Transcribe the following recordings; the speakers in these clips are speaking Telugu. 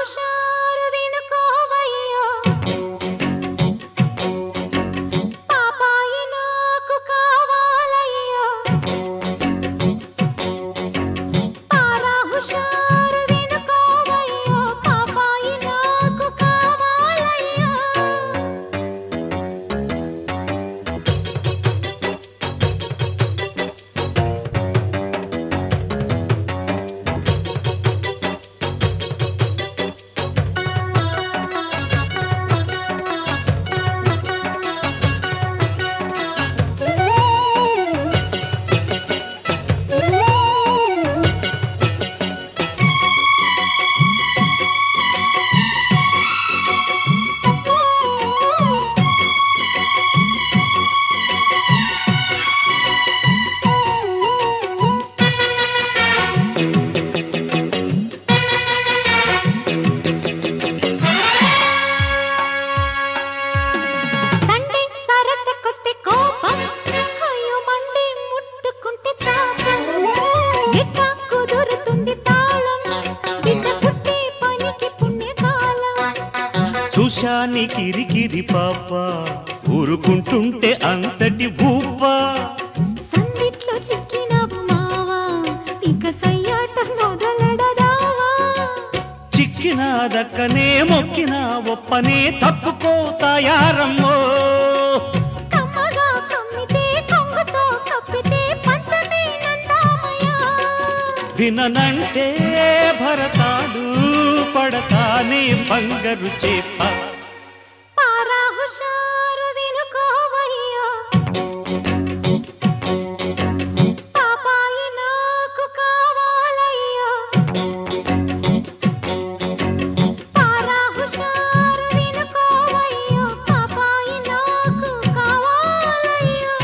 హుషారు వినుకోవయ్యో పాపాయి నాకు కావాలయ్యో పారా హుషారు వినుకోవయ్యో పాపాయి నాకు కావాలయ్యో చూశాని కిరికిరి పాప ఊరుకుంటుంటే అంతటి భూపా సందిట్లో చిక్కినవు మావా ఇక సయ్యాట మొదలెడదావా చిక్కినా దక్కనే మొక్కినా ఒప్పనే తప్పుకో తాయారమ్మో కమ్మగా కమ్మితే కొంగుతో కప్పితే పంతమే నందామయ్యా విననంటే భరతాడు పడతానే బంగరు చేప పారా హుషారు వినుకోవయ్యో పాపాయి నాకు కావాలయ్యో పారా హుషారు వినుకోవయ్యో పాపాయి నాకు కావాలయ్యో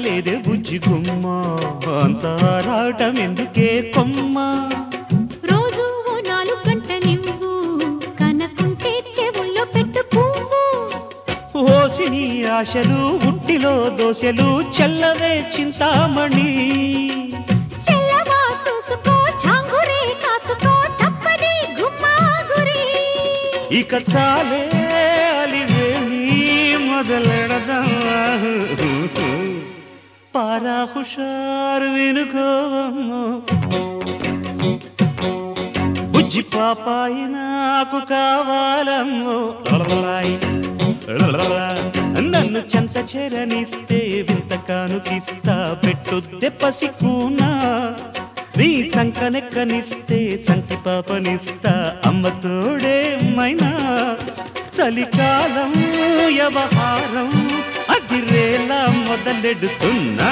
లేదే బుజ్జి గుమ్మ అంతారాటం ఎందుకే కొమ్మ రోజు 4 గంటలివ్వు కనకుంటే చెవుల్లో పెట్టు పువ్వు ఓసిని ఆశలు ఉట్టిలో దోశలు చల్లవే చింతామణి చెల్లవా చూసుకో చాంగురే కాసుకో తప్పది గుమ్మాగురి ఇక చాలే అలివేణి మొదలెడదాం పారా హుషారు వినుకోవమ్మో బుజ్జి పాపాయి నాకు కావాలమ్మో నన్ను చెంత చేరనిస్తే వింత కానుకిస్తా పెట్టొద్దే పసికూనా నీ చంకనెక్కనిస్తే చంటి పాపనిస్తా అమ్మ తోడే మైనా చలికాలం వ్యవహారం అదిరేలా మొదలెడుతున్నా